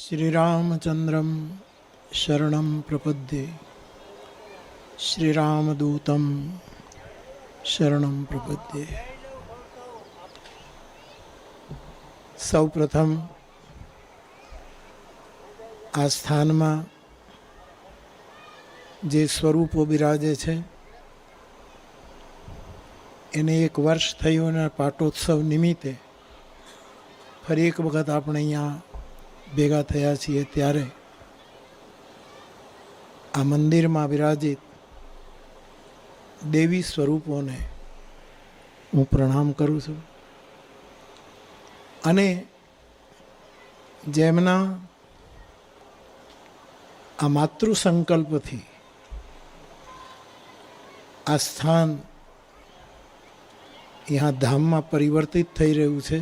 श्रीरामचन्द्रं शरणं प्रपद्ये श्रीरामदूतं शरणं प्रपद्ये। સૌપ્રથમ આ સ્થાનમાં જે સ્વરૂપો બિરાજે છે એને 1 વર્ષ થયું અને પાટોત્સવ નિમિત્તે ફરી એક વખત આપણે અહીંયા ભેગા થયા છીએ ત્યારે આ મંદિરમાં બિરાજિત દેવી સ્વરૂપોને હું પ્રણામ કરું છું અને જેમના આ માતૃ સંકલ્પથી આ સ્થાન यहाँ ધામમાં પરિવર્તિત થઈ રહ્યું છે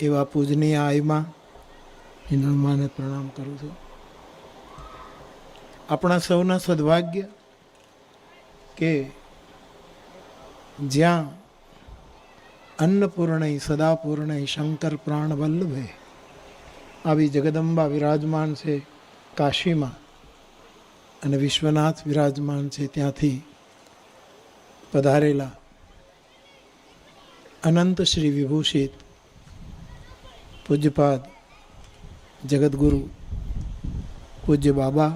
એવા પૂજનીય આઈમાં હિન્દુમાને પ્રણામ કરું છું। આપણા સૌના સદભાગ્ય કે જ્યાં અન્નપૂર્ણય સદાપૂર્ણય શંકર પ્રાણ વલ્લભે આવી જગદંબા વિરાજમાન છે કાશીમાં અને વિશ્વનાથ વિરાજમાન છે ત્યાંથી પધારેલા અનંત શ્રી વિભૂષિત પૂજ્યપાદ જગદગુરુ પૂજ્ય બાબા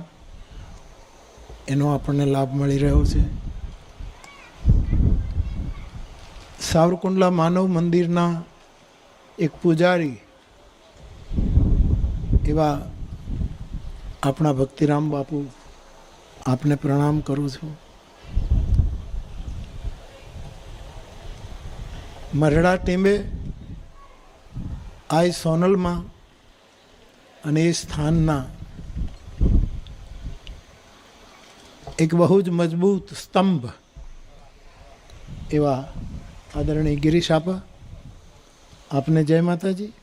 એનો આપણને લાભ મળી રહ્યો છે। સાવરકુંડલા માનવ મંદિરના એક પૂજારી એવા આપણા ભક્તિરામ બાપુ આપને પ્રણામ કરું છું। મરડા ટીંબે આ સોનલમાં અને એ સ્થાનના એક બહુ જ મજબૂત સ્તંભ એવા આદરણીય ગિરીશ આપા આપને જય માતાજી।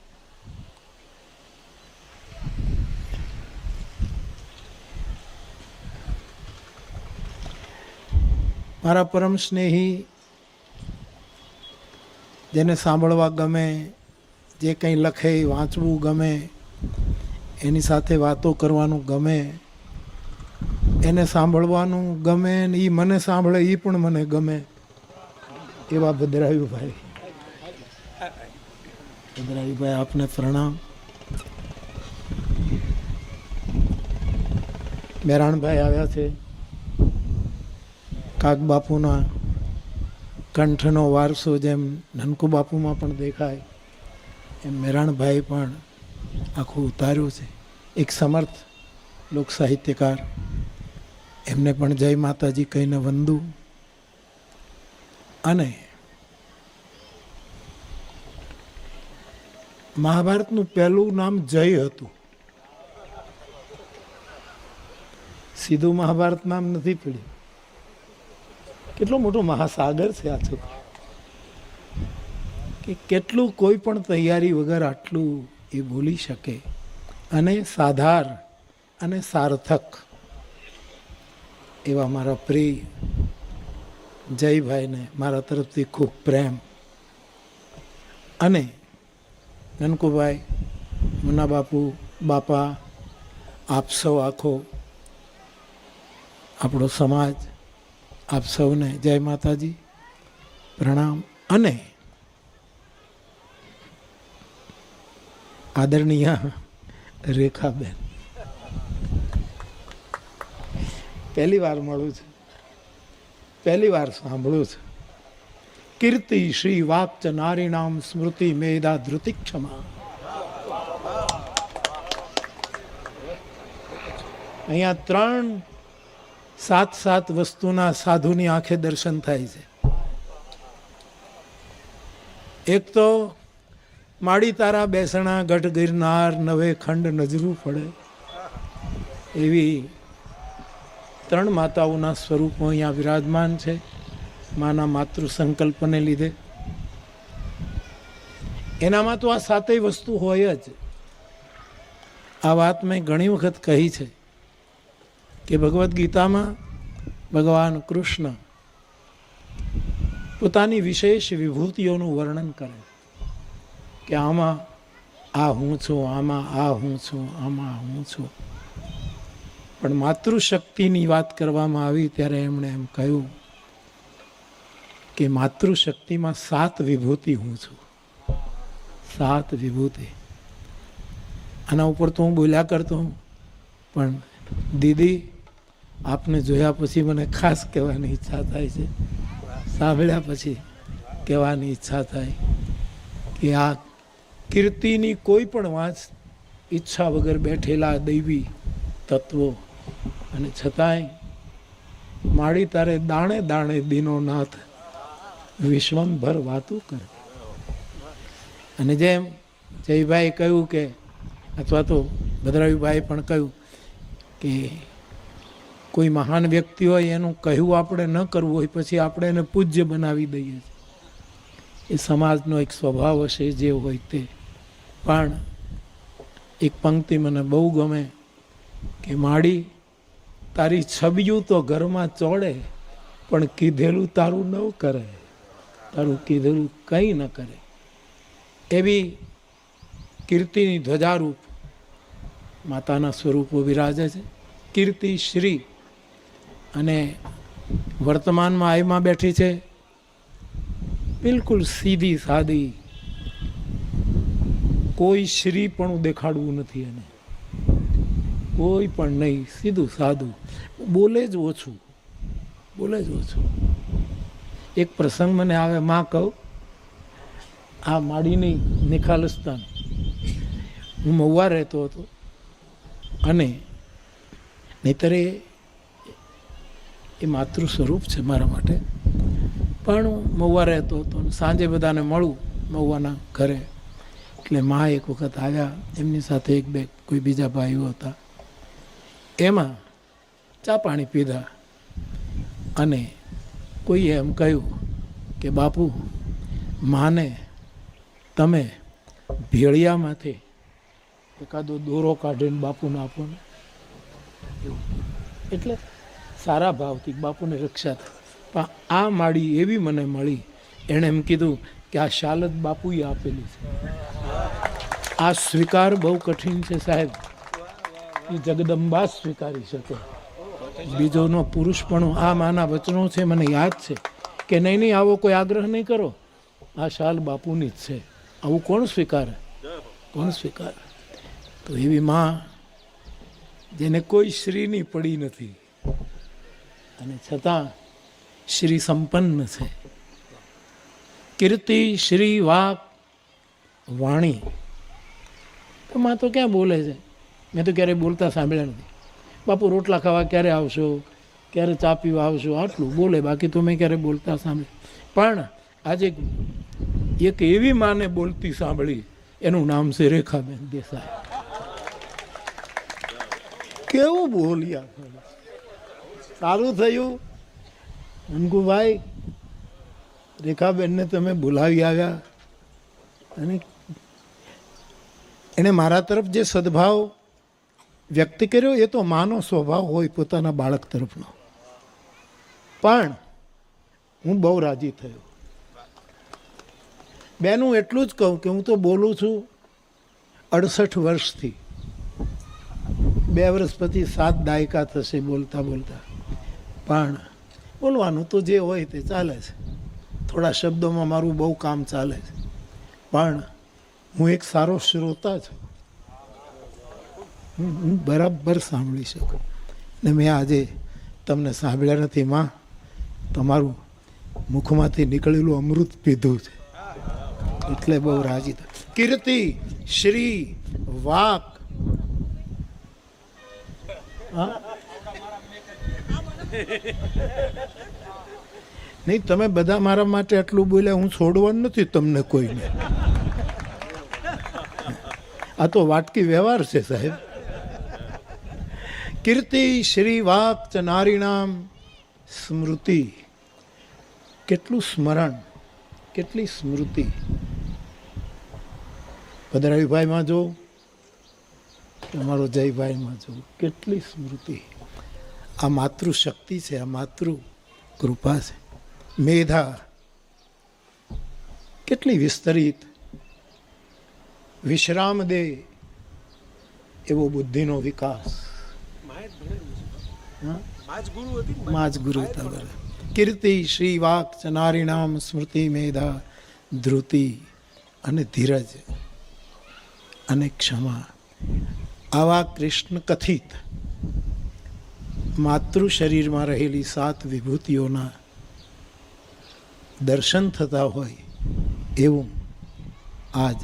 મારા પરમ સ્નેહી જેને સાંભળવા ગમે જે કંઈ લખે વાંચવું ગમે એની સાથે વાતો કરવાનું ગમે એને સાંભળવાનું ગમે ને એ મને સાંભળે એ પણ મને ગમે એવા ભદ્રાયુભાઈ આપને પ્રણામ। મેરાણભાઈ આવ્યા છે કાક બાપુના કંઠનો વારસો જેમ નનકુ બાપુમાં પણ દેખાય એમ મેરાણભાઈ પણ આખું ઉતાર્યું છે। એક સમર્થ લોક સાહિત્યકાર એમને પણ જય માતાજી કહીને વંદુ। અને મહાભારતનું પહેલું નામ જય હતું, સીધું મહાભારત નામ નથી પડ્યું। કેટલો મોટો મહાસાગર છે આ છોકરો કે કેટલું કોઈ પણ તૈયારી વગર આટલું એ બોલી શકે અને સાધાર અને સાર્થક એવા મારા પ્રિય જયભાઈને મારા તરફથી ખૂબ પ્રેમ અને નનકુભાઈ મુન્ના બાપુ બાપા આપ સૌ આખો આપણો સમાજ આપ સૌને જય માતાજી પ્રણામ। અને આદરણીય રેખાબેન પહેલી વાર મળું છું, પહેલી વાર સાંભળું છું। કીર્તિ શ્રી વાક્ચ નારીણામ સ્મૃતિ મેધા ધૃતિ ક્ષમા। અહીંયા 3 7 વસ્તુના સાધુની આંખે દર્શન થાય છે। એક તો માડી તારા બેસણા ગઢ ગિરનાર નવે ખંડ નજરું પડે એવી 3 માતાઓના સ્વરૂપો અહીંયા વિરાજમાન છે માના માતૃ સંકલ્પને લીધે। એનામાં તો આ 7 વસ્તુ હોય જ। આ વાત મેં ઘણી વખત કહી છે કે ભગવદ્ ગીતામાં ભગવાન કૃષ્ણ પોતાની વિશેષ વિભૂતિઓનું વર્ણન કરે કે આમાં આ હું છું, આમાં આ હું છું, આમાં હું છું. પણ માતૃશક્તિની વાત કરવામાં આવી ત્યારે એમણે એમ કહ્યું કે માતૃશક્તિમાં 7 વિભૂતિ હું છું. 7 વિભૂતિ. આના ઉપર તો હું બોલ્યા કરતો હું, પણ દીદી આપને જોયા પછી મને ખાસ કહેવાની ઈચ્છા થાય છે, સાંભળ્યા પછી કહેવાની ઈચ્છા થાય કે આ કીર્તિની કોઈ પણ વાંચ ઈચ્છા વગર બેઠેલા દૈવી તત્વો, અને છતાંય માડી તારે દાણે દાણે દીનો નાથ વિશ્વંભર વાતું કરે. અને જેમ જયભાઈ કહ્યું કે, અથવા તો ભદ્રાયુભાઈ પણ કહ્યું કે કોઈ મહાન વ્યક્તિ હોય એનું કહ્યું આપણે ન કરવું હોય, પછી આપણે એને પૂજ્ય બનાવી દઈએ છીએ. એ સમાજનો એક સ્વભાવ હશે જે હોય તે. પણ એક પંક્તિ મને બહુ ગમે કે માડી તારી છબિયું તો ઘરમાં ચોડે, પણ કીધેલું તારું ન કરે, તારું કીધેલું કંઈ ન કરે. એવી કીર્તિની ધ્વજારૂપ માતાના સ્વરૂપો વિરાજે છે. કીર્તિ શ્રી, અને વર્તમાનમાં આઈમાં બેઠી છે, બિલકુલ સીધી સાદી, કોઈ શ્રી પણ દેખાડવું નથી એને, કોઈ પણ નહીં, સીધું સાદું, બોલે જ ઓછું, બોલે જ ઓછું. એક પ્રસંગ મને આવે, માં કહું, આ માડીની નિખાલસતા. હું મહુવા રહેતો હતો, અને નહીતર એ માતૃ સ્વરૂપ છે મારા માટે. પણ હું મહુવા રહેતો હતો, સાંજે બધાને મળું મહુવાના ઘરે. એટલે માં એક વખત આવ્યા, એમની સાથે 1-2 કોઈ બીજા ભાઈઓ હતા. એમાં ચા પાણી પીધા, અને કોઈએ એમ કહ્યું કે બાપુ, માને તમે ભેળિયામાંથી એકાદો દોરો કાઢીને બાપુને આપો ને. એટલે સારા ભાવથી બાપુને રક્ષા થાય. પણ આ માડી એવી મને મળી, એણે એમ કીધું કે આ શાલત બાપુએ આપેલી છે. આ સ્વીકાર બહુ કઠિન છે સાહેબ, એ જગદંબા સ્વીકારી શકે, બીજોનો પુરુષ પણ. આ માના વચનો છે, મને યાદ છે કે નહીં, આવો કોઈ આગ્રહ નહીં કરો, આ શાલ બાપુની જ છે. આવું કોણ સ્વીકારે? કોણ સ્વીકારે? તો એવી માં જેને કોઈ શ્રીની પડી નથી, અને છતાં શ્રી સંપન્ન છે. કીર્તિ શ્રી વાક વાણી. તો માં તો ક્યાં બોલે છે? મેં તો ક્યારેય બોલતા સાંભળ્યા નથી. બાપુ રોટલા ખાવા ક્યારે આવશો, ક્યારે ચા પીવા આવશો, આટલું બોલે, બાકી તો મેં ક્યારે બોલતા સાંભળ્યું. પણ આજે એક એવી માને બોલતી સાંભળી, એનું નામ છે રેખાબેન દેસાઈ. કેવું બોલ્યા! સારું થયું નનકુભાઈ, રેખાબેનને તમે બોલાવી આવ્યા, અને એણે મારા તરફ જે સદભાવ વ્યક્ત કર્યો એ તો માનો સ્વભાવ હોય પોતાના બાળક તરફનો. પણ હું બહુ રાજી થયો. બેન, હું એટલું જ કહું કે હું તો બોલું છું 68 વર્ષથી. 2 વર્ષ પછી 7 દાયકા થશે બોલતા બોલતા. પણ બોલવાનું તો જે હોય તે ચાલે છે. થોડા શબ્દોમાં મારું બહુ કામ ચાલે છે, પણ હું એક સારો શ્રોતા છું. હું બરાબર સાંભળી શકું. ને મેં આજે તમને સાંભળ્યા નથી માં, તમારું મુખમાંથી નીકળેલું અમૃત પીધું છે, એટલે બહુ રાજી થાય. કીર્તિ શ્રી વાક. નહીં, તમે બધા મારા માટે આટલું બોલ્યા, હું છોડવાનું નથી તમને કોઈને. આ તો વાટકી વ્યવહાર છે સાહેબ. કીર્તિ શ્રી વાક ચ નારીણામ સ્મૃતિ. કેટલું સ્મરણ, કેટલી સ્મૃતિ. ભદ્રાયુભાઈમાં જો, તમારો જયભાઈમાં જો, કેટલી સ્મૃતિ. આ માતૃશક્તિ છે, આ માતૃ કૃપા છે. મેધા કેટલી વિસ્તરિત. વિશ્રામ દે એવો બુદ્ધિનો વિકાસ. માં જ ગુરુ હતા. બરાબર. કીર્તિ શ્રી વાક નારીણામ સ્મૃતિ મેધા ધૃતિ અને ધીરજ અને ક્ષમા, આવા કૃષ્ણ કથિત માતૃ શરીરમાં રહેલી 7 વિભૂતિઓના દર્શન થતા હોય એવું આજ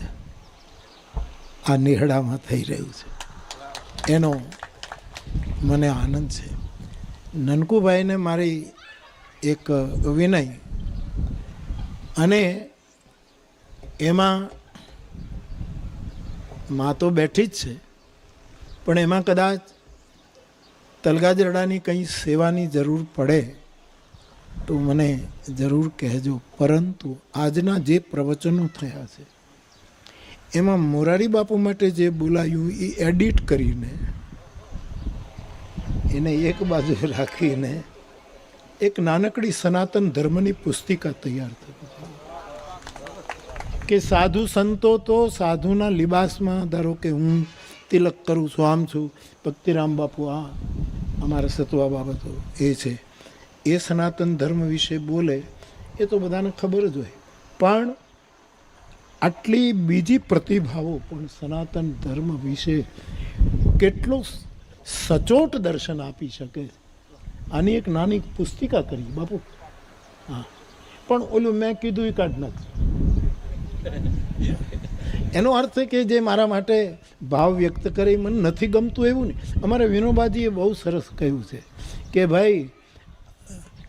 આ નિહળામાં થઈ રહ્યું છે. એનો મને આનંદ છે. નનકુભાઈને મારી એક વિનય, અને એમાં માં તો બેઠી જ છે, પણ એમાં કદાચ તલગાજરડાની કંઈ સેવાની જરૂર પડે તો મને જરૂર કહેજો. પરંતુ આજના જે પ્રવચનો થયા છે એમાં મોરારી બાપુ માટે જે બોલાયું એ એડિટ કરીને એને એક બાજુ રાખીને એક નાનકડી સનાતન ધર્મની પુસ્તિકા તૈયાર થઈ કે સાધુ સંતો તો સાધુના લિબાસમાં, ધારો કે હું તિલક કરું છું, આમ છું, ભક્તિરામ બાપુ આ અમારા સત્વા બાબતો એ છે, એ સનાતન ધર્મ વિશે બોલે એ તો બધાને ખબર જ હોય. પણ આટલી બીજી પ્રતિભાવો પણ સનાતન ધર્મ વિશે કેટલું સચોટ દર્શન આપી શકે, આની એક નાની પુસ્તિકા કરી બાપુ. હા, પણ ઓલું મેં કીધું એ કાઢ નાખજો. એનો અર્થ છે કે જે મારા માટે ભાવ વ્યક્ત કરે મને નથી ગમતું એવું નહીં. અમારે વિનોબાજીએ બહુ સરસ કહ્યું છે કે ભાઈ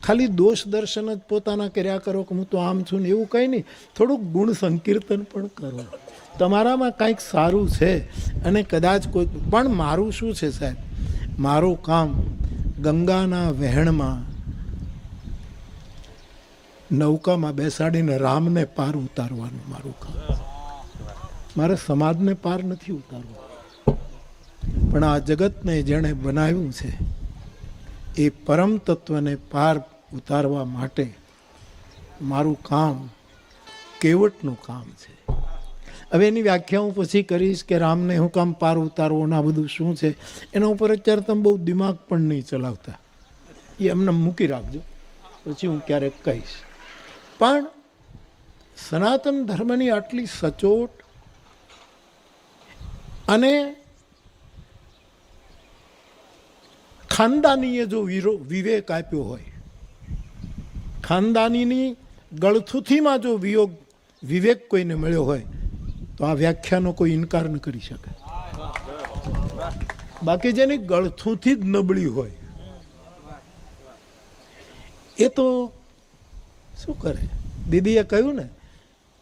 ખાલી દોષ દર્શન જ પોતાના કર્યા કરો કે હું તો આમ છું ને એવું કંઈ નહીં, થોડુંક ગુણ સંકીર્તન પણ કરો. તમારામાં કાંઈક સારું છે અને કદાચ કોઈ, પણ મારું શું છે સાહેબ, મારું કામ ગંગાના વહેણમાં નૌકામાં બેસાડીને રામને પાર ઉતારવાનું મારું કામ. મારે સમાજને પાર નથી ઉતારવું, પણ આ જગતને જેણે બનાવ્યું છે એ પરમ તત્વને પાર ઉતારવા માટે મારું કામ કેવટનું કામ છે. હવે એની વ્યાખ્યા હું પછી કરીશ કે રામને હું કામ પાર ઉતારવો ને આ બધું શું છે, એના ઉપર અત્યારે તમે બહુ દિમાગ પણ નહીં ચલાવતા, એ એમને મૂકી રાખજો, પછી હું ક્યારેક કહીશ. પણ સનાતન ધર્મની આટલી સચોટ અને ખાનદાનીએ જો વિવેક આપ્યો હોય, ખાનદાનીની ગળથુથીમાં જો વિવેક કોઈને મળ્યો હોય તો આ વ્યાખ્યાનો કોઈ ઇનકાર ન કરી શકે. બાકી જેની ગળથુથી જ નબળી હોય એ તો શું કરે. દીદીએ કહ્યું ને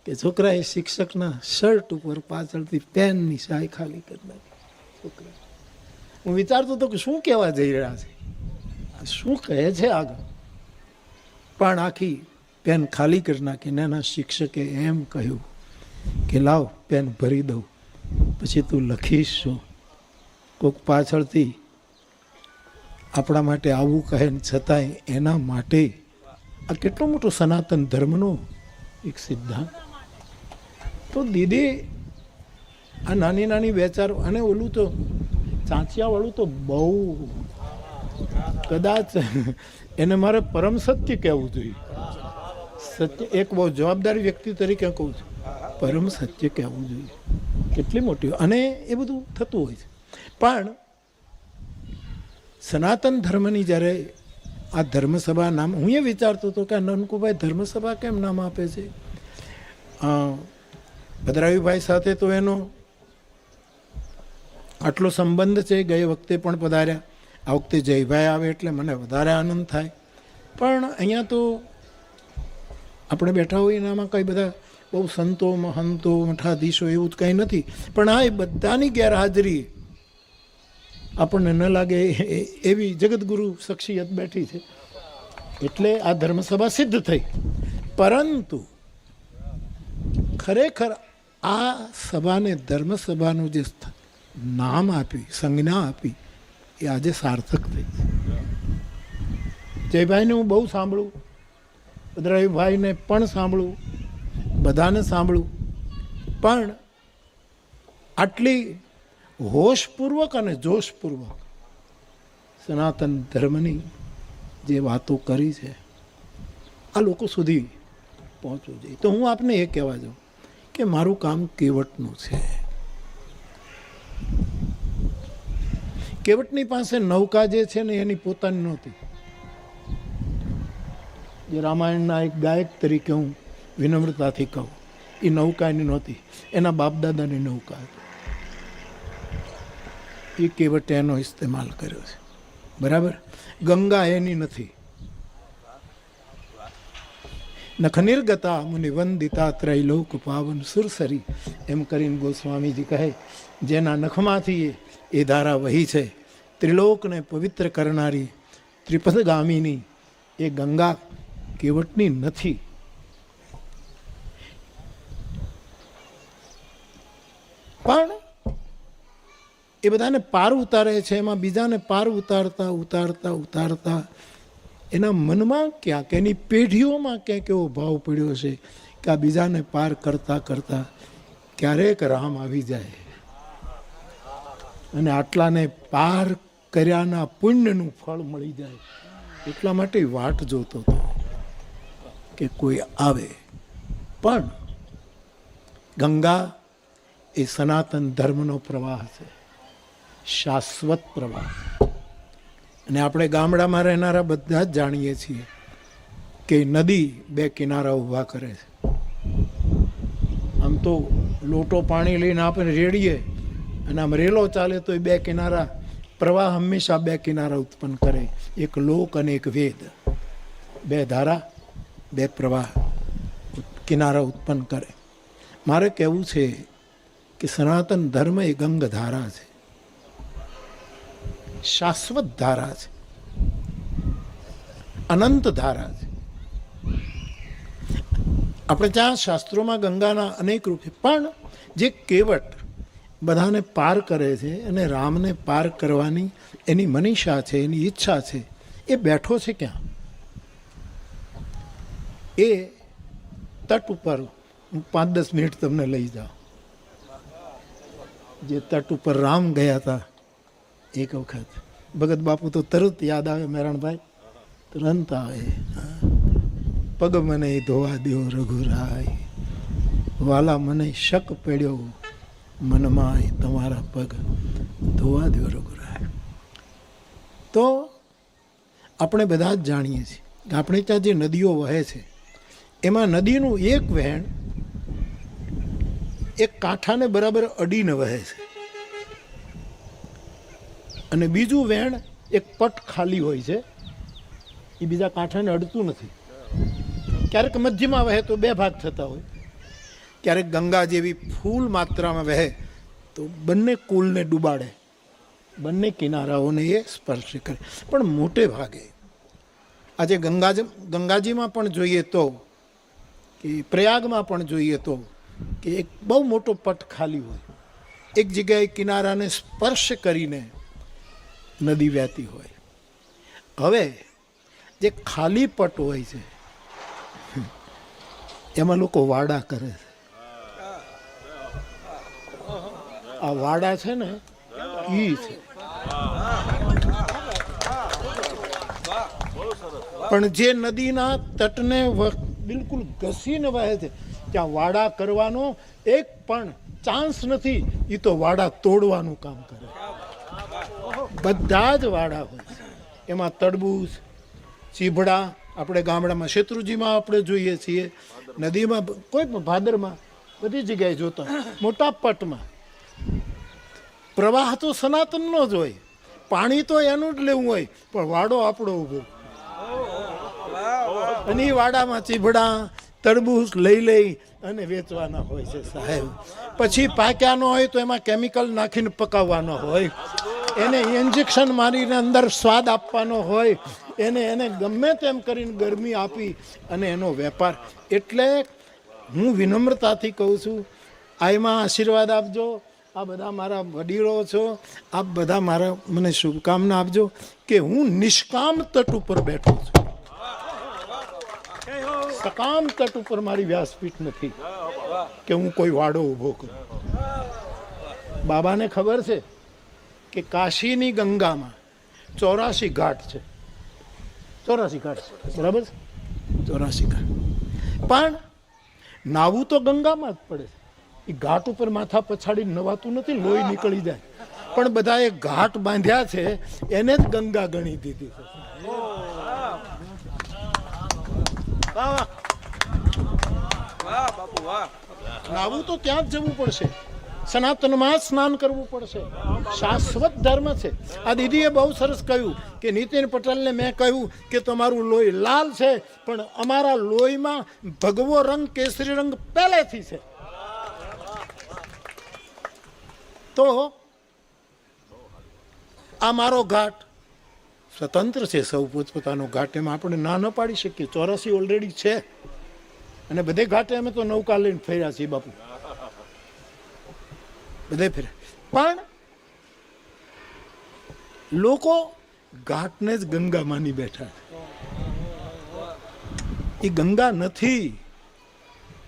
કે છોકરાએ શિક્ષકના શર્ટ ઉપર પાછળથી પેનની શાઈ ખાલી કરી નાખી. છોકરા, હું વિચારતો હતો કે શું કહેવા જઈ રહ્યા છે, શું કહે છે આગળ, પણ આખી પેન ખાલી કરી નાખીને એના શિક્ષકે એમ કહ્યું કે લાવ પેન ભરી દઉં, પછી તું લખીશ શું. કોઈક પાછળથી આપણા માટે આવું કહે ને છતાંય એના માટે આ કેટલો મોટો સનાતન ધર્મનો એક સિદ્ધાંત. તો દીદી આ નાની નાની વેચાર, અને ઓલું તો ચાંચિયાવાળું તો બહુ, કદાચ એને મારે પરમ સત્ય કહેવું જોઈએ. સત્ય એક બહુ જવાબદારી વ્યક્તિ તરીકે કહું છું, પરમ સત્ય કહેવું જોઈએ. કેટલી મોટી, અને એ બધું થતું હોય છે. પણ સનાતન ધર્મની જ્યારે આ ધર્મસભા નામ, હું એ વિચારતો હતો કે આ નનકુભાઈ ધર્મસભા કેમ નામ આપે છે. ભદ્રાયુભાઈ સાથે તો એનો આટલો સંબંધ છે, ગઈ વખતે પણ પધાર્યા, આ વખતે જયભાઈ આવે એટલે મને વધારે આનંદ થાય. પણ અહીંયા તો આપણે બેઠા હોઈએ એનામાં કંઈ બધા બહુ સંતો મહંતો મઠાધીશો એવું જ કંઈ નથી, પણ હા એ બધાની ગેરહાજરી આપણને ન લાગે એવી જગતગુરુ શખ્સિયત બેઠી છે, એટલે આ ધર્મસભા સિદ્ધ થઈ. પરંતુ ખરેખર આ સભાને ધર્મસભાનું જે નામ આપી, સંજ્ઞા આપી, એ આજે સાર્થક થઈ. જયભાઈને હું બહુ સાંભળું, ભદ્રાયુભાઈને પણ સાંભળું, બધાને સાંભળું, પણ આટલી હોશપૂર્વક અને જોશપૂર્વક સનાતન ધર્મની જે વાતો કરી છે આ લોકો સુધી પહોંચવું જોઈએ. તો હું આપને એ કહેવા જાઉં કે મારું કામ કેવટનું છે. કેવટની પાસે નૌકા જે છે ને એની પોતાની નહોતી. જે રામાયણના એક ગાયક તરીકે હું વિનમ્રતાથી કહું, એ નૌકા એની નહોતી, એના બાપદાદાની નૌકા હતી. એ કેવટે એનો ઇસ્તેમાલ કર્યો છે. બરાબર? ગંગા એની નથી. નખનિર્ગતા મુનિ વંદિતા ત્રૈલોક પાવન સુરસરી એમ કરીને ગોસ્વામીજી કહે, જેના નખમાંથી એ ધારા વહી છે, ત્રિલોકને પવિત્ર કરનારી ત્રિપદગામીની એ ગંગા કેવટની નથી. પણ એ બધાને પાર ઉતારે છે. એમાં બીજાને પાર ઉતારતા ઉતારતા ઉતારતા એના મનમાં ક્યાંક, એની પેઢીઓમાં ક્યાંક એવો ભાવ પડ્યો છે કે આ બીજાને પાર કરતા કરતા ક્યારેક રામ આવી જાય અને આટલાને પાર કર્યાના પુણ્યનું ફળ મળી જાય. એટલા માટે વાટ જોતો હતો કે કોઈ આવે. પણ ગંગા એ સનાતન ધર્મનો પ્રવાહ છે, શાશ્વત પ્રવાહ. અને આપણે ગામડામાં રહેનારા બધા જ જાણીએ છીએ કે નદી બે કિનારા ઊભા કરે છે. આમ તો લોટો પાણી લઈને આપણે રેડીએ અને આમ રેલો ચાલે તો એ બે કિનારા, પ્રવાહ હંમેશા બે કિનારા ઉત્પન્ન કરે, એક લોક અને એક વેદ. બે ધારા, બે પ્રવાહ કિનારા ઉત્પન્ન કરે. મારે કહેવું છે કે સનાતન ધર્મ એ ગંગ ધારા છે, શાશ્વત ધારા છે, અનંત ધારા છે. આપણે ત્યાં શાસ્ત્રોમાં ગંગાના અનેક રૂપ છે, પણ જે કેવટ બધાને પાર કરે છે અને રામને પાર કરવાની એની મનીષા છે, એની ઈચ્છા છે, એ બેઠો છે ક્યાં? એ તટ ઉપર. હું 5-10 મિનિટ તમને લઈ જાઉં. જે તટ ઉપર રામ ગયા હતા એક વખત, ભગત બાપુ તો તરત યાદ આવે, મેરણભાઈ તુરંત આવે. પગ મને ધોવા દ્યો રઘુરાય, વાલા મને શક પડ્યો મનમાં તમારા પગ ધોવા દ્યો રઘુરાય. તો આપણે બધા જ જાણીએ છીએ કે આપણે ત્યાં જે નદીઓ વહે છે એમાં નદીનું એક વહેણ એક કાંઠાને બરાબર અડીને વહે છે અને બીજું વહેણ એક પટ ખાલી હોય છે, એ બીજા કાંઠાને અડતું નથી. ક્યારેક મધ્યમાં વહે તો બે ભાગ થતા હોય, ક્યારેક ગંગા જેવી ફૂલ માત્રામાં વહે તો બંને કુલને ડૂબાડે, બંને કિનારાઓને એ સ્પર્શ કરે. પણ મોટે ભાગે આજે ગંગાજીમાં પણ જોઈએ તો, કે પ્રયાગમાં પણ જોઈએ તો, કે એક બહુ મોટો પટ ખાલી હોય, એક જગ્યાએ કિનારાને સ્પર્શ કરીને નદી વહેતી હોય. હવે જે ખાલી પટ હોય છે એમાં લોકો વાડા કરે છે. આ વાડા છે ને ઈ છે. પણ જે નદીના તટને બિલકુલ ઘસીને વહે છે ત્યાં વાડા કરવાનો એક પણ ચાન્સ નથી. એ તો વાડા તોડવાનું કામ કરે. બધા જ વાડા હોય છે. એમાં તડબૂચ, ચીભડા, આપણે ગામડામાં શેત્રુજીમાં આપણે જોઈએ છીએ, નદીમાં કોઈ પણ ભાદરમાં બધી જગ્યાએ જોતા મોટા પટમાં પ્રવાહ તો સનાતનનો જ હોય, પાણી તો એનું જ લેવું હોય, પણ વાડો આપણો ઊભો. અને એ વાડામાં ચીભડા, તરબૂચ લઈ અને વેચવાના હોય છે સાહેબ. પછી પાક્યા ન હોય તો એમાં કેમિકલ નાખીને પકાવવાનો હોય, એને ઇન્જેક્શન મારીને અંદર સ્વાદ આપવાનો હોય, એને ગમે તેમ કરીને ગરમી આપી અને એનો વેપાર. એટલે હું વિનમ્રતાથી કહું છું, આમાં આશીર્વાદ આપજો. આ બધા મારા વડીલો છો, આપ બધા મારા મને શુભકામના આપજો કે હું નિષ્કામ તટ ઉપર બેઠો છું. સકામ તટ ઉપર મારી વ્યાસપીઠ નથી કે હું કોઈ વાડો ઊભો કરું. બાબાને ખબર છે કે કાશીની ગંગામાં 84 ઘાટ છે. 84 ઘાટ છે, બરાબર છે? 84 ઘાટ. પણ નાવું તો ગંગામાં જ પડે છે. એ ઘાટ ઉપર માથા પછાડી નવાતું નથી, લોહી નીકળી જાય. પણ બધાએ ઘાટ બાંધ્યા છે એને જ ગંગા ગણી દીધી છે. નાવું તો ત્યાં જ જવું પડશે, સનાતનમાં જ સ્નાન કરવું પડશે. શાશ્વત ધર્મ છે. આ દીદીએ બહુ સરસ કહ્યું કે નીતિન પટેલને મેં કહ્યું કે તમારું લોહી લાલ છે, પણ અમારા લોહીમાં ભગવો રંગ કેસરી રંગ પહેલેથી છે. તો આ મારો ઘાટ સ્વતંત્ર છે, સૌ પોતપોતાનો ઘાટ, એમાં આપણે ના ન પાડી શકીએ. 84 ઓલરેડી છે અને બધે ઘાટે અમે તો નૌકા લઈને ફર્યા છીએ બાપુ, બધે ફર્યા. પણ લોકો ઘાટને જ ગંગા માની બેઠા. એ ગંગા નથી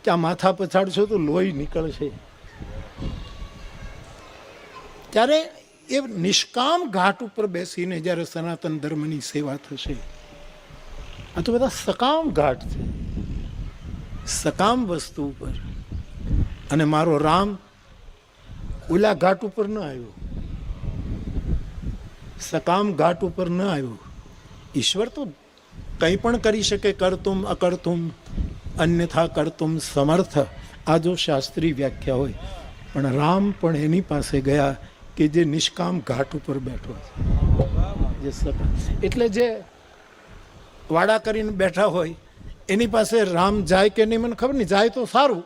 કે આ માથા પછાડશો તો લોહી નીકળશે. ત્યારે એ નિષ્કામ ઘાટ ઉપર બેસીને જ્યારે સનાતન ધર્મની સેવા થશે. આ તો બધા સકામ ઘાટ છે, સકામ વસ્તુ ઉપર. અને મારો રામ ઓલા ઘાટ ઉપર ન આવ્યો, સકામ ઘાટ ઉપર ન આવ્યો. ઈશ્વર તો કંઈ પણ કરી શકે, કરતુમ અકર્તુમ અન્યથા કરતુમ સમર્થ, આ જો શાસ્ત્રી વ્યાખ્યા હોય. પણ રામ પણ એની પાસે ગયા કે જે નિષ્કામ ઘાટ ઉપર બેઠો છે. એટલે જે વાડા કરીને બેઠા હોય એની પાસે રામ જાય કે નહીં મને ખબર નહીં. જાય તો સારું,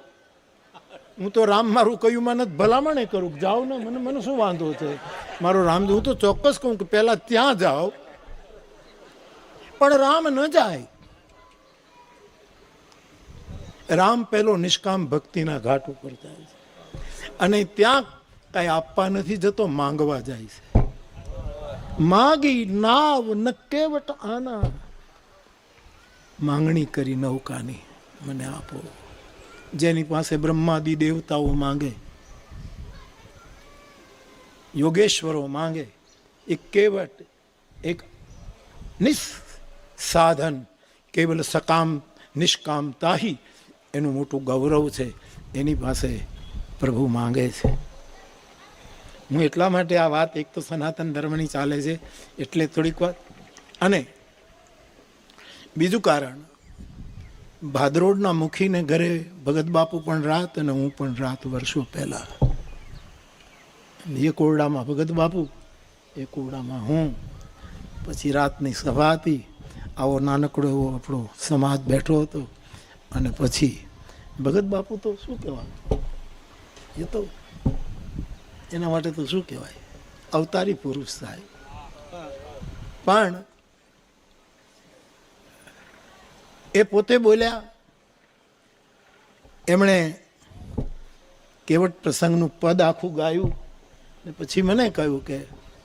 હું તો રામ મારું કયું માં નથી ભલામણ કરું, જાઓ ને, મને શું વાંધો છે. મારો રામ હું તો ચોક્કસ કહું કે પહેલા ત્યાં જાઓ, પણ રામ ન જાય. રામ પેલો નિષ્કામ ભક્તિના ઘાટ ઉપર જાય છે અને ત્યાં કઈ આપવા નથી જતો, માંગવા જાય છે. માગી નાવ ન કેવટ આના, માંગણી કરી નૌકાની મને આપો. જેની પાસે બ્રહ્માદિ દેવતાઓ માંગે, યોગેશ્વરો માંગે, એક કેવટ, એક નિસ્સાધન, કેવલ સકામ નિષ્કામતા ही એનું મોટું ગૌરવ છે. એની પાસે પ્રભુ માંગે છે. હું એટલા માટે આ વાત, એક તો સનાતન ધર્મની ચાલે છે એટલે થોડીક વાત, અને બીજું કારણ ભાદરોડના મુખીને ઘરે ભગત બાપુ પણ રાત અને હું પણ રાત, વર્ષો પહેલા. એક ઓરડામાં ભગત બાપુ, એક ઓરડામાં હું. પછી રાતની સભા હતી, આવો નાનકડો એવો આપણો સમાજ બેઠો હતો. અને પછી ભગત બાપુ તો શું કહેવાનું, એ તો એના માટે તો શું કહેવાય, અવતારી પુરુષ થાય. પણ એ પોતે બોલ્યા, એમણે કેવટ પ્રસંગનું પદ આખું ગાયું ને પછી મને કહ્યું કે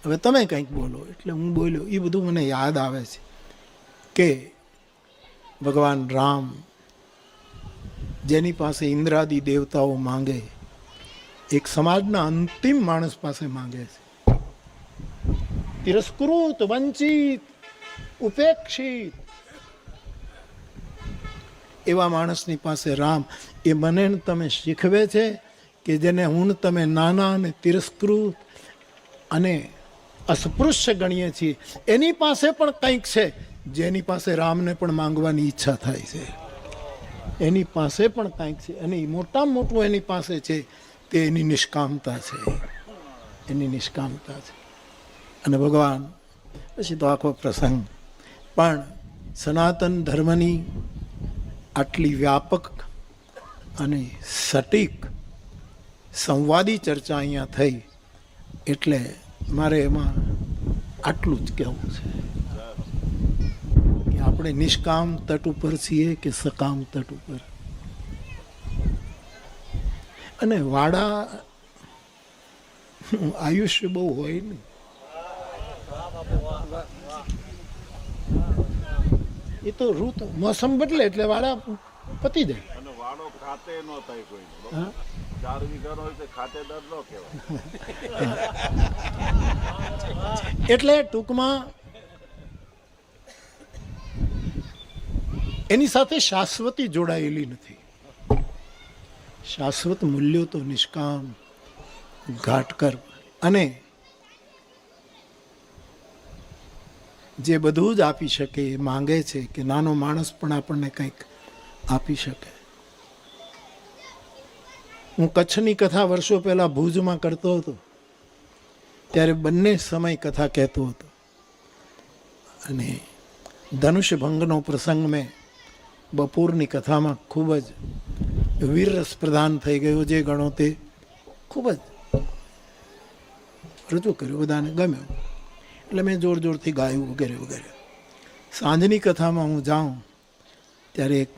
હવે તમે કંઈક બોલો. એટલે હું બોલ્યો. એ બધું મને યાદ આવે છે કે ભગવાન રામ જેની પાસે ઇન્દ્રાદિ દેવતાઓ માંગે, એક સમાજના અંતિમ માણસ પાસે માંગે છે. તિરસ્કૃત, વંચિત, ઉપેક્ષિત એવા માણસની પાસે રામ એ મને તમે શીખવે છે કે જેને હું તમે નાના અને તિરસ્કૃત અને અસ્પૃશ્ય ગણીએ છીએ, એની પાસે પણ કંઈક છે જેની પાસે રામને પણ માંગવાની ઈચ્છા થાય છે. એની પાસે પણ કંઈક છે અને મોટામાં મોટું એની પાસે છે તે એની નિષ્કામતા છે. એની નિષ્કામતા છે. અને ભગવાન પછી તો આખો પ્રસંગ. પણ સનાતન ધર્મની આટલી વ્યાપક અને સટીક સંવાદી ચર્ચા અહીંયા થઈ એટલે મારે એમાં આટલું જ કહેવું છે કે આપણે નિષ્કામ તટ ઉપર છીએ કે સકામ તટ ઉપર. અને વાડા આયુષ્ય બહુ હોય ને, એ તો ઋતુ મોસમ બદલે એટલે વાડા પતી જાય. 4 વીઘાનો હોય તો ખાતેદાર ન કહેવાય. એટલે ટૂંકમાં એની સાથે શાશ્વતી જોડાયેલી નથી. શાશ્વત મૂલ્યો તો નિષ્કામ, ઘાટકર અને જે બધું જ આપી શકે એ માંગે છે કે નાનો માણસ પણ આપણને કંઈક આપી શકે. હું કચ્છની કથા વર્ષો પહેલા ભુજમાં કરતો હતો ત્યારે બંને સમય કથા કહેતો હતો અને ધનુષ્ય ભંગનો પ્રસંગ મેં બપોરની કથામાં ખૂબ જ વીરરસ પ્રદાન થઈ ગયો. જે ગણો તે ખૂબ જ રજૂ કર્યું, બધાને ગમ્યું એટલે મેં જોર જોરથી ગાયું વગેરે વગેરે. સાંજની કથામાં હું જાઉં ત્યારે એક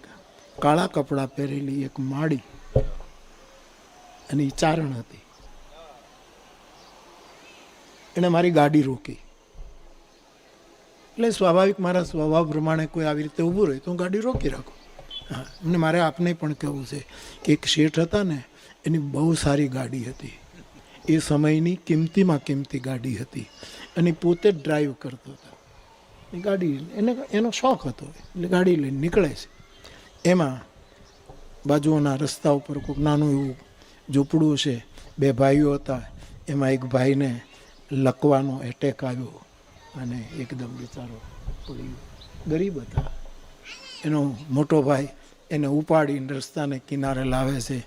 કાળા કપડાં પહેરેલી એક માળી અને ચારણ હતી. એણે મારી ગાડી રોકી. એટલે સ્વાભાવિક મારા સ્વભાવ પ્રમાણે કોઈ આવી રીતે ઊભું રહે તો હું ગાડી રોકી રાખું. હા, અને મારે આપને પણ કહેવું છે કે એક શેઠ હતા ને, એની બહુ સારી ગાડી હતી. એ સમયની કિંમતીમાં કિંમતી ગાડી હતી અને પોતે જ ડ્રાઈવ કરતો હતો. એ ગાડી એનો શોખ હતો એટલે ગાડી લઈને નીકળે છે. એમાં બાજુઓના રસ્તા ઉપર કોઈક નાનું એવું ઝૂંપડું છે. 2 ભાઈઓ હતા. એમાં એક ભાઈને લકવાનો એટેક આવ્યો અને એકદમ બિચારો પડી, ગરીબ હતા. એનો મોટો ભાઈ એને ઉપાડીને રસ્તાને કિનારે લાવે છે.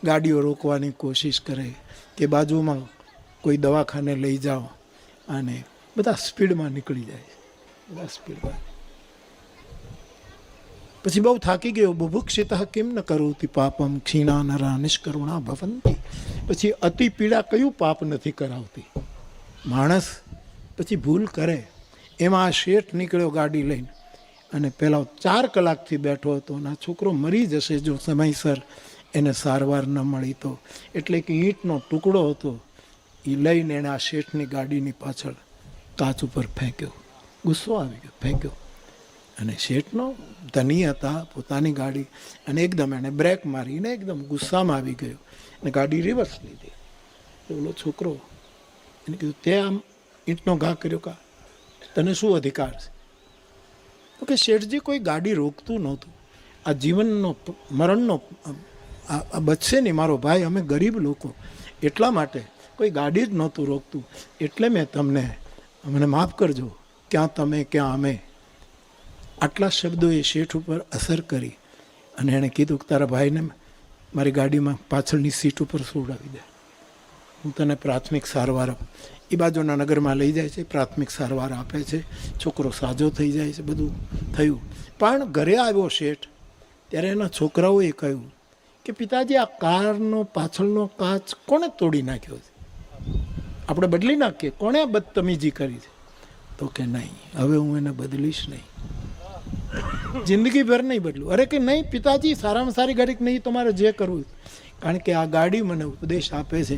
ગાડીઓ રોકવાની કોશિશ કરે કે બાજુમાં કોઈ દવાખાને લઈ જાઓ, અને બધા સ્પીડમાં નીકળી જાય છે, બધા સ્પીડમાં. પછી બહુ થાકી ગયો. બુભુક્ષિત કિમ ન કરોતિ પાપમ ક્ષીણા નરા નિષ્કરુણા ભવંતી. પછી અતિ પીડા કયું પાપ નથી કરાવતી. માણસ પછી ભૂલ કરે. એમાં આ શેઠ નીકળ્યો ગાડી લઈને અને પેલા 4 કલાકથી બેઠો હતો અને આ છોકરો મરી જશે જો સમયસર એને સારવાર ન મળી તો. એટલે કે ઈંટનો ટુકડો હતો, એ લઈને એણે આ શેઠની ગાડીની પાછળ કાચ ઉપર ફેંક્યો. ગુસ્સો આવી ગયો, ફેંક્યો. અને શેઠનો ધની હતા, પોતાની ગાડી, અને એકદમ એણે બ્રેક મારીને એકદમ ગુસ્સામાં આવી ગયો અને ગાડી રિવર્સ લીધી. ઓલો છોકરો એને કીધું, તે આમ ઈંટનો ઘા કર્યો કા, તને શું અધિકાર છે? તો કે શેઠજી કોઈ ગાડી રોકતું નહોતું. આ જીવનનો મરણનો આ બચશે નહીં મારો ભાઈ, અમે ગરીબ લોકો, એટલા માટે કોઈ ગાડી જ નહોતું રોકતું. એટલે મેં તમને, મને માફ કરજો, ક્યાં તમે ક્યાં અમે. આટલા શબ્દો એ શેઠ ઉપર અસર કરી અને એણે કીધું કે તારા ભાઈને મારી ગાડીમાં પાછળની સીટ ઉપર સુવડાવી દે, હું તને પ્રાથમિક સારવાર આપું. એ બાજુના નગરમાં લઈ જાય છે, પ્રાથમિક સારવાર આપે છે, છોકરો સાજો થઈ જાય છે, બધું થયું. પણ ઘરે આવ્યો શેઠ ત્યારે એના છોકરાઓએ કહ્યું કે પિતાજી, આ કારનો પાછળનો કાચ કોણે તોડી નાખ્યો છે? આપણે બદલી નાખીએ, કોણે આ બદતમીજી કરી છે? તો કે નહીં, હવે હું એને બદલીશ નહીં, જિંદગીભર નહીં બદલું. અરે કે નહીં પિતાજી, સારામાં સારી ગાડી નહીં, તમારે જે કરવું. કારણ કે આ ગાડી મને ઉપદેશ આપે છે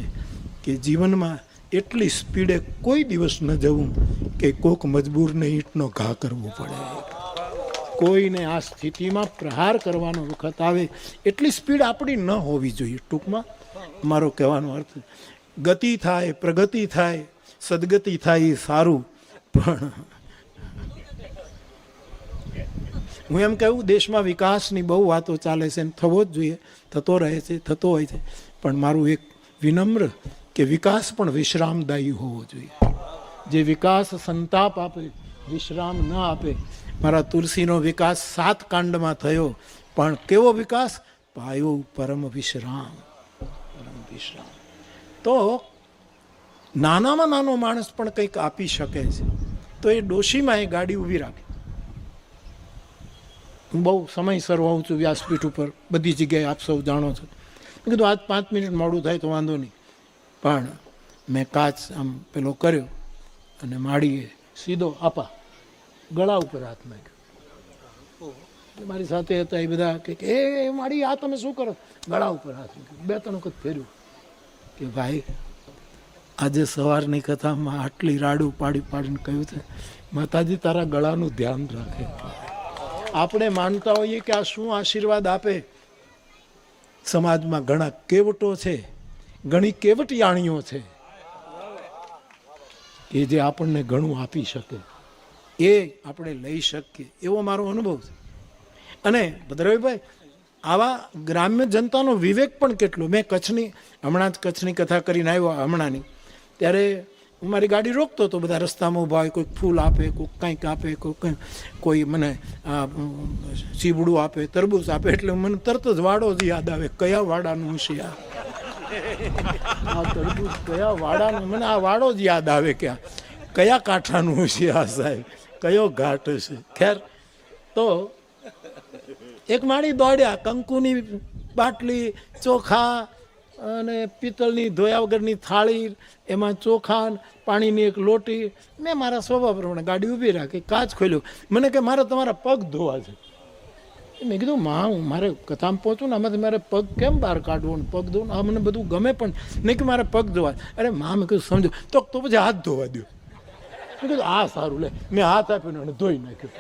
કે જીવનમાં એટલી સ્પીડે કોઈ દિવસ ન જવું કે કોક મજબૂરને ઈંટનો ઘા કરવો પડે. કોઈને આ સ્થિતિમાં પ્રહાર કરવાનો વખત આવે એટલી સ્પીડ આપણી ન હોવી જોઈએ. ટૂંકમાં મારો કહેવાનો અર્થ, ગતિ થાય, પ્રગતિ થાય, સદગતિ થાય એ સારું, પણ હું એમ કહું દેશમાં વિકાસની બહુ વાતો ચાલે છે, થવો જ જોઈએ, થતો રહે છે, થતો હોય છે. પણ મારું એક વિનમ્ર કે વિકાસ પણ વિશ્રામદાયી હોવો જોઈએ. જે વિકાસ સંતાપ આપે, વિશ્રામ ન આપે. મારા તુલસીનો વિકાસ 7 કાંડમાં થયો, પણ કેવો વિકાસ? પાયો પરમ વિશ્રામ, પરમ વિશ્રામ. તો નાનામાં નાનો માણસ પણ કંઈક આપી શકે છે. તો એ ડોશીમાં એ ગાડી ઊભી રાખે. હું બહુ સમયસર હોઉં છું વ્યાસપીઠ ઉપર, બધી જગ્યાએ આપ સૌ જાણો છો. મેં કીધું આજ 5 મિનિટ મોડું થાય તો વાંધો નહીં. પણ મેં કાચ આમ પેલો કર્યો અને માડીએ સીધો આપા ગળા ઉપર હાથ નાખ્યો. મારી સાથે હતા એ બધા કે એ માડી આ તમે શું કરો? ગળા ઉપર હાથ મૂક્યો. 2-3 વખત ફેર્યું કે ભાઈ, આજે સવારની કથામાં આટલી રાડું પાડી પાડીને કહ્યું છે, માતાજી તારા ગળાનું ધ્યાન રાખે. આપણે માનતા હોઈએ કે આ શું આશીર્વાદ આપે, સમાજમાં ઘણા કેવટો છે, ઘણી કેવટિયાણીઓ છે કે જે આપણને ઘણું આપી શકે, એ આપણે લઈ શકીએ એવો મારો અનુભવ છે. અને ભદ્રભાઈ, આવા ગ્રામ્ય જનતાનો વિવેક પણ કેટલો. મેં હમણાં જ કચ્છની કથા કરીને આવ્યો હમણાંની, ત્યારે હું મારી ગાડી રોકતો હતો, બધા રસ્તામાં ઊભા હોય, કોઈક ફૂલ આપે, કોઈક કંઈક આપે, કોઈ મને ચીબડું આપે, તરબૂચ આપે, એટલે મને તરત જ વાડો જ યાદ આવે. કયા વાડાનું છે આ તરબૂચ, કયા વાડાનું? મને આ વાડો જ યાદ આવે કે કયા કાંઠાનું છે આ સાહેબ, કયો ઘાટ છે. ખેર, તો એક માળી દોડ્યા, કંકુની બાટલી, ચોખા અને પિત્તળની ધોયા વગરની થાળી, એમાં ચોખા, પાણીની એક લોટી. મેં મારા સ્વભાવ પ્રમાણે ગાડી ઊભી રાખી, કાચ ખોલ્યો. મને કે મારે તમારા પગ ધોવા છે. મેં કીધું માં, હું મારે કથામાં પહોંચું ને, આમાંથી મારે પગ કેમ બહાર કાઢવો ને પગ ધોવું? આ મને બધું ગમે પણ નહીં કે મારે પગ ધોવા. અરે માં, મેં કીધું સમજો તો પછી હાથ ધોવા દો. મેં કીધું આ સારું, લે. મેં હાથ આપ્યો અને ધોઈ નાખ્યો.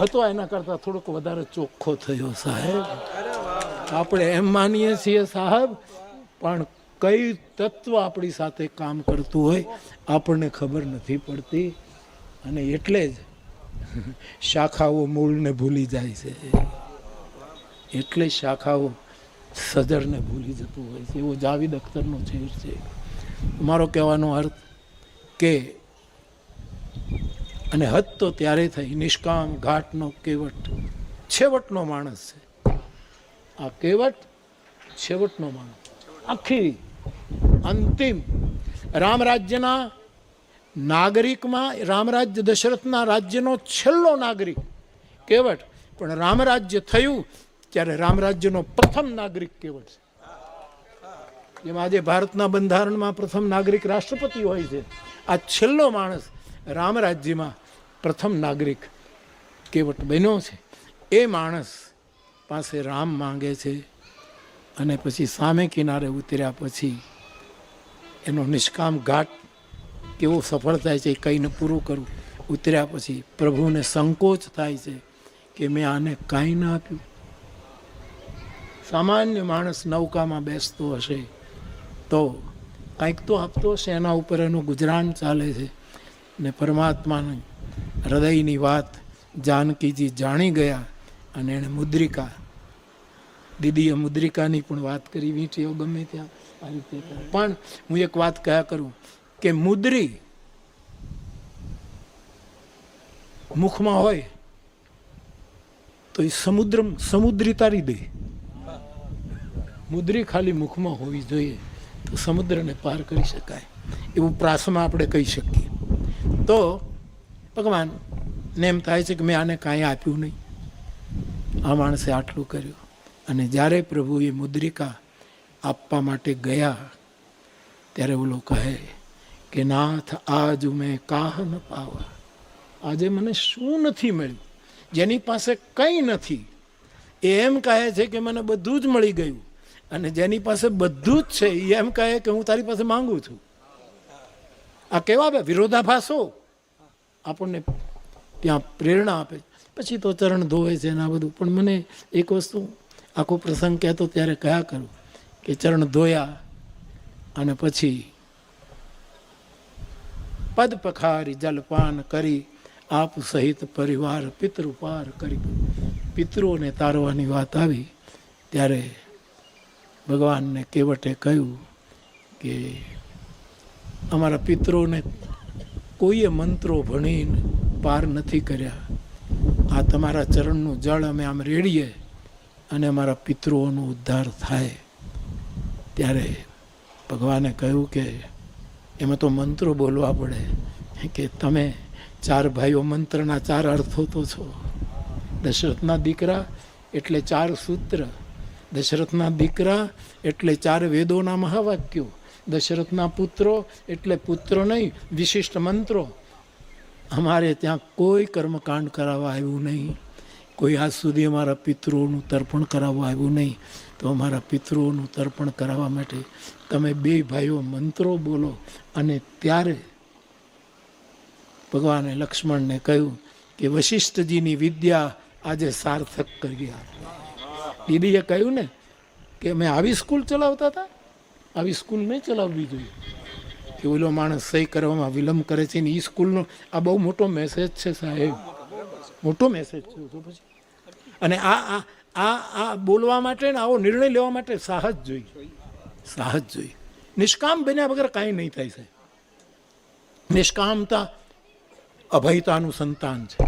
હતો એના કરતાં થોડોક વધારે ચોખ્ખો થયો સાહેબ. આપણે એમ માનીએ છીએ સાહેબ, પણ કઈ તત્વ આપણી સાથે કામ કરતું હોય આપણને ખબર નથી પડતી. અને એટલે જ શાખાઓ મૂળને ભૂલી જાય છે, એટલે શાખાઓ સદરને ભૂલી જતું હોય છે. એવો જાવેદ અખ્તરનો શેર છે. મારો કહેવાનો અર્થ કે, અને હદ તો ત્યારે થઈ, નિષ્કામ ઘાટનો કેવટ છેવટનો માણસ છે. આ કેવટ છેવટનો માણસ, આખી અંતિમ રામ રાજ્યના નાગરિકમાં, રામરાજ્ય દશરથના રાજ્યનો છેલ્લો નાગરિક કેવટ. પણ રામરાજ્ય થયું ત્યારે રામરાજ્યનો પ્રથમ નાગરિક કેવટ છે. જેમ આજે ભારતના બંધારણમાં પ્રથમ નાગરિક રાષ્ટ્રપતિ હોય છે, આ છેલ્લો માણસ રામરાજ્યમાં પ્રથમ નાગરિક કેવટ બન્યો છે. એ માણસ પાસે રામ માંગે છે, અને પછી સામે કિનારે ઉતર્યા પછી એનો નિષ્કામ ઘાટ કેવો સફળ થાય છે એ કહીને પૂરું કરું. ઉતર્યા પછી પ્રભુને સંકોચ થાય છે કે મેં આને કાંઈ ના આપ્યું. સામાન્ય માણસ નૌકામાં બેસતો હશે તો કંઈક તો આપતો હશે, એના ઉપર એનું ગુજરાન ચાલે છે. ને પરમાત્માની હૃદયની વાત જાનકીજી જાણી ગયા, અને એણે મુદ્રિકા, દીદીએ મુદ્રિકાની પણ વાત કરી, વીંટીઓ ગમે ત્યાં આ રીતે. પણ હું એક વાત કહ્યા કરું કે મુદ્રી મુખમાં હોય તો એ સમુદ્રી તારી દે. મુદ્રી ખાલી મુખમાં હોવી જોઈએ તો સમુદ્રને પાર કરી શકાય, એવું પ્રાસમાં આપણે કહી શકીએ. તો ભગવાન ને એમ થાય છે કે મેં આને કાંઈ આપ્યું નહીં, આ માણસે આટલું કર્યું. અને જ્યારે પ્રભુએ મુદ્રિકા આપવા માટે ગયા ત્યારે ઓલો કહે કે નાથ આજ મેં કાહ ન પાવા, આજે મને શું નથી મળ્યું. જેની પાસે કંઈ નથી એ એમ કહે છે કે મને બધું જ મળી ગયું, અને જેની પાસે બધું જ છે એ એમ કહે કે હું તારી પાસે માંગુ છું. આ કેવા વિરોધાભાસો આપણને ત્યાં પ્રેરણા આપે. પછી તો ચરણ ધોવે છે ને આ બધું. પણ મને એક વસ્તુ, આખો પ્રસંગ કહેતો ત્યારે કહ્યા કરું કે ચરણ ધોયા અને પછી પદ પખારી જલપાન કરી, આપ સહિત પરિવાર પિતૃપાર કરી. પિતૃઓને તારવાની વાત આવી ત્યારે ભગવાનને કેવટે કહ્યું કે અમારા પિતૃઓને કોઈએ મંત્રો ભણીને પાર નથી કર્યા. આ તમારા ચરણનું જળ અમે આમ રેડીએ અને અમારા પિતૃઓનો ઉદ્ધાર થાય. ત્યારે ભગવાને કહ્યું કે એમાં તો મંત્રો બોલવા પડે, કે તમે 4 ભાઈઓ મંત્રના 4 અર્થો તો છો. દશરથના દીકરા એટલે 4 સૂત્ર, દશરથના દીકરા એટલે 4 વેદોના મહાવાક્યો, દશરથના પુત્રો એટલે પુત્રો નહીં, વિશિષ્ટ મંત્રો. અમારે ત્યાં કોઈ કર્મકાંડ કરાવવા આવ્યું નહીં, કોઈ આજ સુધી અમારા પિતૃઓનું તર્પણ કરાવવા આવ્યું નહીં. તો અમારા પિતૃઓનું તર્પણ કરાવવા માટે તમે 2 ભાઈઓ મંત્રો બોલો. અને ત્યારે ભગવાને લક્ષ્મણને કહ્યું કે વશિષ્ઠજીની વિદ્યા આજે સાર્થક કરી. દીદીએ કહ્યું ને કે અમે આવી સ્કૂલ ચલાવતા હતા? આવી સ્કૂલ નહીં ચલાવવી જોઈએ કે ઓલો માણસ સહી કરવામાં વિલંબ કરે છે ને એ સ્કૂલનો આ બહુ મોટો મેસેજ છે સાહેબ, મોટો મેસેજ છે. તો પછી અને આ બોલવા માટે ને આવો નિર્ણય લેવા માટે સાહસ જોઈએ, સાહસ જોઈએ. નિષ્કામ બન્યા વગર કાંઈ નહીં થાય સાહેબ. નિષ્કામતા અભયતાનું સંતાન છે.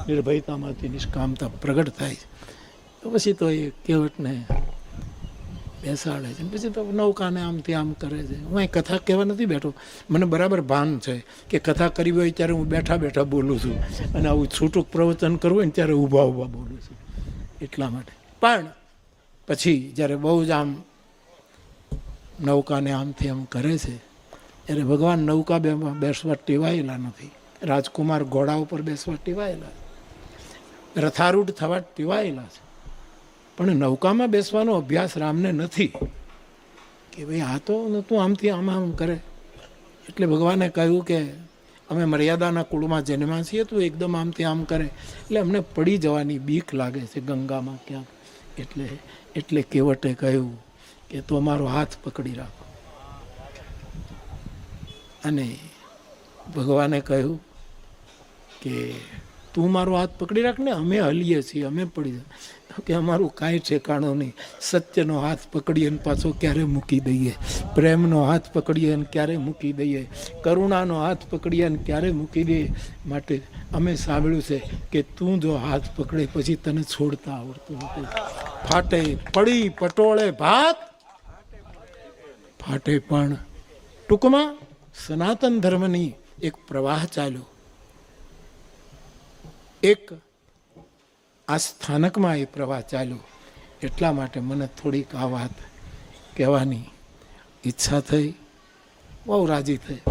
નિર્ભયતામાંથી નિષ્કામતા પ્રગટ થાય છે. તો પછી તો એ કેવટને બેસાડે છે, પછી તો નૌકાને આમથી આમ કરે છે. હું અહીં કથા કહેવા નથી બેઠો, મને બરાબર ભાન છે કે કથા કરવી હોય ત્યારે હું બેઠા બેઠા બોલું છું અને આવું છૂટું પ્રવચન કરવું હોય ને ત્યારે ઊભા ઊભા બોલું છું એટલા માટે. પણ પછી જ્યારે બહુ જ આમ નૌકાને આમથી આમ કરે છે ત્યારે ભગવાન નૌકા બેસવા ટેવાયેલા નથી. રાજકુમાર ઘોડા ઉપર બેસવા ટેવાયેલા, રથારૂઢ થવા ટેવાયેલા છે, પણ નૌકામાં બેસવાનો અભ્યાસ રામને નથી કે ભાઈ આ તો તું આમથી આમ કરે. એટલે ભગવાને કહ્યું કે અમે મર્યાદાના કુળમાં જન્મ્યા છીએ, તું એકદમ આમથી આમ કરે એટલે અમને પડી જવાની બીક લાગે છે ગંગામાં ક્યાંક. એટલે કેવટે કહ્યું કે તું અમારો હાથ પકડી રાખો. અને ભગવાને કહ્યું કે તું મારો હાથ પકડી રાખ ને, અમે હલીએ છીએ, અમે પડી જાય કે અમારું કાંઈ ઠેકાણું નહીં. સત્યનો હાથ પકડીએ ને પાછો ક્યારે મૂકી દઈએ, પ્રેમનો હાથ પકડીએ ને ક્યારે મૂકી દઈએ, કરુણાનો હાથ પકડીએ ને ક્યારે મૂકી દઈએ. માટે અમે સાંભળ્યું છે કે તું જો હાથ પકડે પછી તને છોડતા આવડતું નથી. ફાટે પડી પટોળે ભાત ફાટે પણ. ટૂંકમાં સનાતન ધર્મની એક પ્રવાહ ચાલ્યો. એક આ સ્થાનકમાં એ પ્રવાહ ચાલ્યો. એટલા માટે મને થોડીક આ વાત કહેવાની ઈચ્છા થઈ. બહુ રાજી થઈ.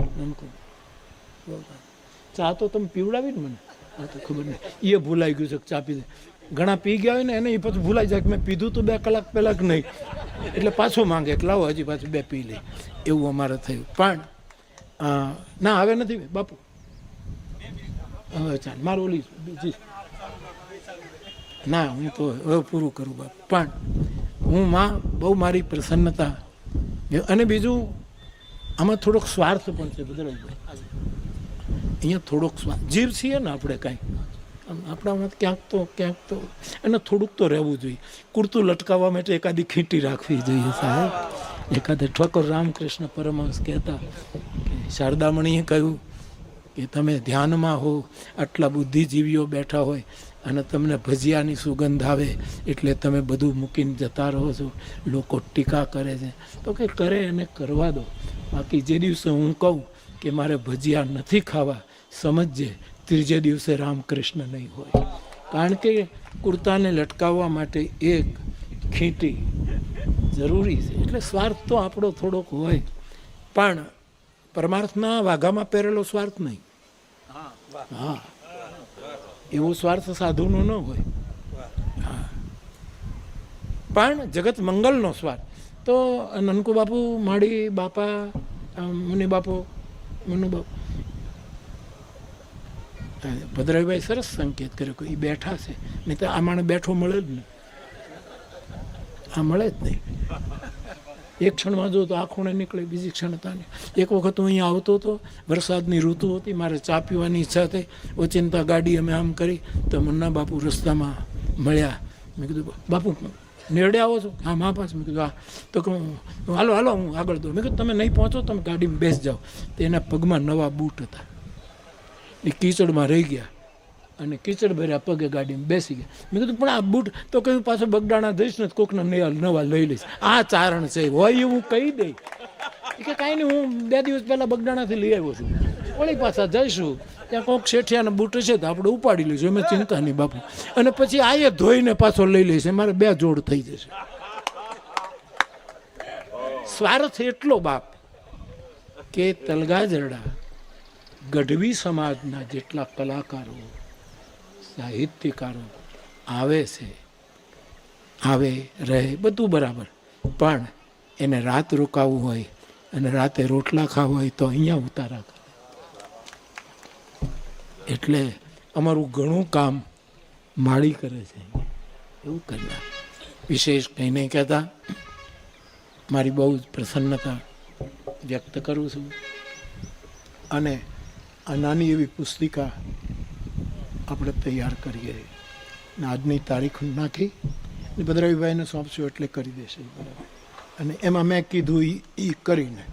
ચા તો તમે પીવડાવી ને મને, આ તો ખબર નહીં, એ ભૂલાઈ ગયું છે કે ચા પીધે. ઘણા પી ગયા હોય ને એને એ પાછું ભૂલાઈ જાય કે મેં પીધું તો 2 કલાક પહેલાં કે નહીં, એટલે પાછો માંગે કે લાવો હજી પાછું 2 પી લે. એવું અમારે થયું. પણ ના હવે નથી બાપુ, હવે ચાલ મારું ઓલી બીજી ના, હું તો હવે પૂરું કરું બાપુ. પણ હું માં બહુ મારી પ્રસન્નતા. અને બીજું આમાં થોડોક સ્વાર્થ પણ છે બધા. અહીંયા થોડોક સ્વાર્થ જીવ છીએ ને આપણે કાંઈ આપણામાં ક્યાંક તો એને થોડુંક તો રહેવું જોઈએ. કુર્તું લટકાવવા માટે એકાદી ખીંટી રાખવી જોઈએ સાહેબ. એકાદે ઠાકોર રામકૃષ્ણ પરમહંસ કહેતા કે શારદામણીએ કહ્યું કે તમે ધ્યાનમાં હો, આટલા બુદ્ધિજીવીઓ બેઠા હોય અને તમને ભજીયાની સુગંધ આવે એટલે તમે બધું મૂકીને જતા રહો છો. લોકો ટીકા કરે છે તો કે કરે એને કરવા દો. બાકી જે દિવસે હું કહું કે મારે ભજીયા નથી ખાવા, સમજજે ત્રીજે દિવસે રામકૃષ્ણ નહીં હોય. કારણ કે કુર્તાને લટકાવવા માટે એક ખીંટી જરૂરી છે. એટલે સ્વાર્થ તો આપણો થોડોક હોય, પણ પરમાર્થના વાઘામાં પહેરેલો સ્વાર્થ નહીં. હા, એવો સ્વાર્થ સાધુનો ન હોય. હા, પણ જગત મંગલનો સ્વાર્થ. તો નનકુ બાપુ, માળી બાપા, મુનિ બાપુ, ભદ્રભાઈ સરસ સંકેત કર્યો કે એ બેઠા છે, નહીં તો આ માણસ બેઠો મળે જ નહીં. આ મળે જ નહીં. એક ક્ષણમાં જો તો આ ખૂણે નીકળે, બીજી ક્ષણ તાને. એક વખત હું અહીંયા આવતો હતો, વરસાદની ઋતુ હતી, મારે ચા પીવાની ઈચ્છા થઈ. ઓચિંતા ગાડી અમે આમ કરી તો મુન્ના બાપુ રસ્તામાં મળ્યા. મેં કીધું બાપુ નેરડે આવો છો? હા મા પાસે. મેં કીધું હા. તો કહું હાલો હું આગળ દઉં. મેં કીધું તમે નહીં પહોંચો, તમે ગાડીમાં બેસી જાઓ. તો એના પગમાં નવા બૂટ હતા, એ કીચડમાં રહી ગયા અને કીચડ ભર્યા પગે ગાડીમાં બેસી ગયા. મેં કીધું પણ આ બૂટ તો કહ્યું પાછો બગડાણા દઈશ ને કોકના નવા લઈ લઈશ. આ ચારણ છે હોય એવું કહી દઈ કે કાંઈ નહીં, હું 2 દિવસ પહેલાં બગડાણાથી લઈ આવ્યો છું, વળી પાછા જઈશું, ત્યાં કોઈક શેઠિયાના બૂટ છે તો આપણે ઉપાડી લઈશું, એમાં ચિંતા નહીં બાપુ. અને પછી આ ધોઈને પાછો લઈ લઈશ, મારે 2 જોડ થઈ જશે. સ્વાર્થ એટલો બાપ કે તલગાજરડા ગઢવી સમાજના જેટલા કલાકારો, સાહિત્યકારો આવે છે, આવે રહે બધું બરાબર, પણ એને રાત રોકાવું હોય અને રાતે રોટલા ખાવા હોય તો અહીંયા ઉતારા કરે. એટલે અમારું ઘણું કામ માળી કરે છે, એવું કરી નાખે. વિશેષ કંઈ નહીં કહેતા, મારી બહુ જ પ્રસન્નતા વ્યક્ત કરું છું. અને આ નાની એવી પુસ્તિકા આપણે તૈયાર કરીએ ને આજની તારીખ નાખી ભદ્રવીભાઈને સોંપશું એટલે કરી દેશે બરાબર. અને એમાં મેં કીધું એ કરીને